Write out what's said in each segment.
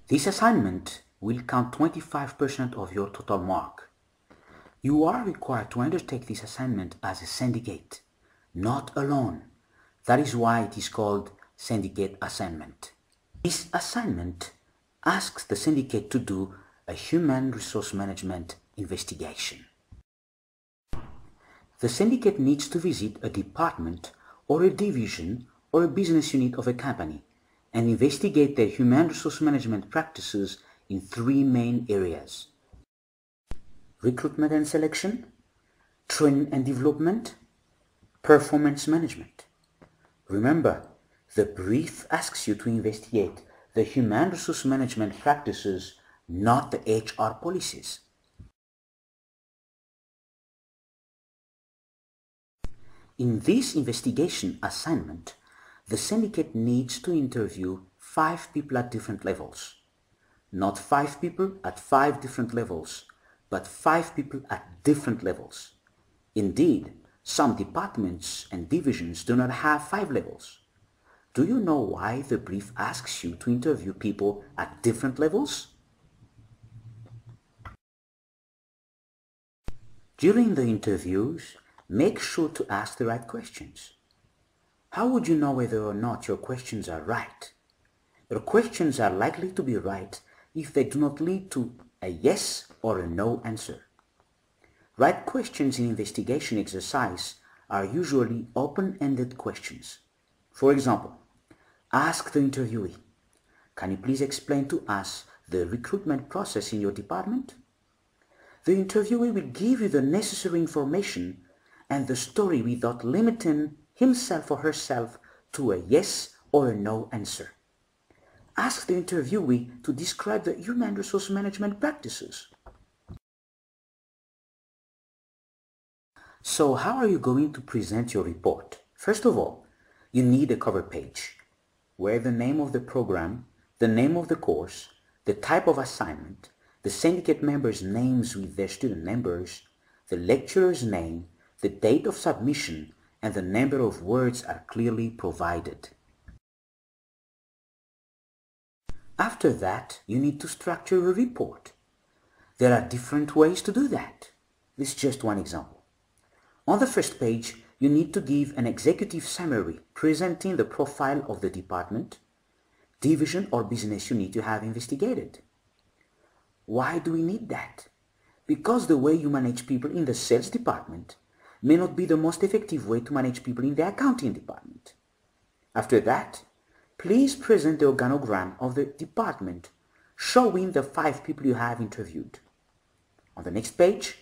This assignment will count 25% of your total mark. You are required to undertake this assignment as a syndicate, not alone. That is why it is called syndicate assignment. This assignment asks the syndicate to do a human resource management investigation. The syndicate needs to visit a department or a division or a business unit of a company and investigate their human resource management practices in three main areas: recruitment and selection, training and development, performance management. Remember, the brief asks you to investigate the human resource management practices, not the HR policies. In this investigation assignment, the syndicate needs to interview 5 people at different levels. Not 5 people at 5 different levels, but 5 people at different levels. Indeed, some departments and divisions do not have 5 levels. Do you know why the brief asks you to interview people at different levels? During the interviews, make sure to ask the right questions. How would you know whether or not your questions are right? Your questions are likely to be right if they do not lead to a yes or a no answer. Right questions in investigation exercise are usually open-ended questions. For example, ask the interviewee, "Can you please explain to us the recruitment process in your department?" The interviewee will give you the necessary information and the story without limiting himself or herself to a yes or a no answer. Ask the interviewee to describe the human resource management practices. So how are you going to present your report? First of all, you need a cover page where the name of the program, the name of the course, the type of assignment, the syndicate members' names with their student numbers, the lecturer's name, the date of submission, and the number of words are clearly provided. After that, you need to structure a report. There are different ways to do that. This is just one example. On the first page, you need to give an executive summary presenting the profile of the department, division or business unit you have investigated. Why do we need that? Because the way you manage people in the sales department may not be the most effective way to manage people in the accounting department. After that, please present the organogram of the department showing the 5 people you have interviewed. On the next page,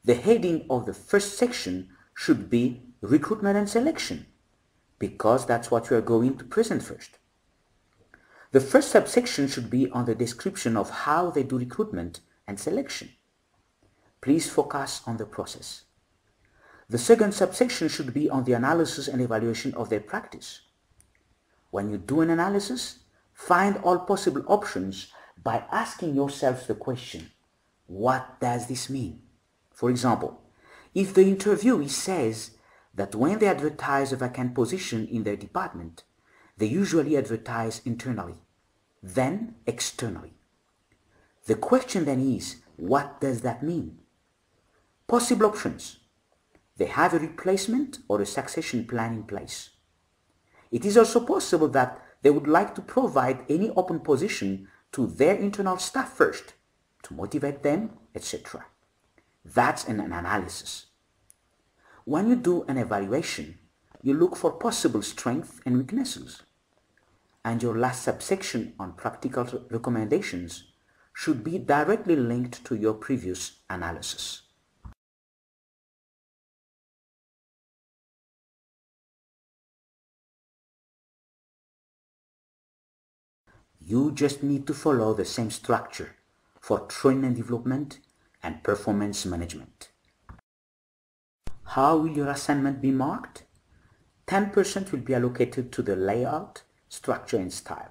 the heading of the first section should be recruitment and selection, because that's what you are going to present first. The first subsection should be on the description of how they do recruitment and selection. Please focus on the process. The second subsection should be on the analysis and evaluation of their practice. When you do an analysis, find all possible options by asking yourself the question, what does this mean? For example, if the interviewee says that when they advertise a vacant position in their department, they usually advertise internally, then externally. The question then is, what does that mean? Possible options. They have a replacement or a succession plan in place. It is also possible that they would like to provide any open position to their internal staff first, to motivate them, etc. That's an analysis. When you do an evaluation, you look for possible strengths and weaknesses. And your last subsection on practical recommendations should be directly linked to your previous analysis. You just need to follow the same structure for training and development and performance management. How will your assignment be marked? 10% will be allocated to the layout, structure and style.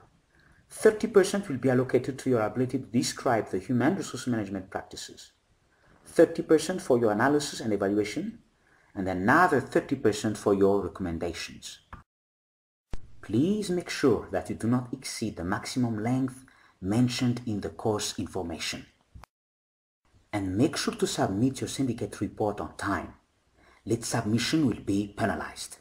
30% will be allocated to your ability to describe the human resource management practices. 30% for your analysis and evaluation, and another 30% for your recommendations. Please make sure that you do not exceed the maximum length mentioned in the course information. And make sure to submit your syndicate report on time. Late submission will be penalized.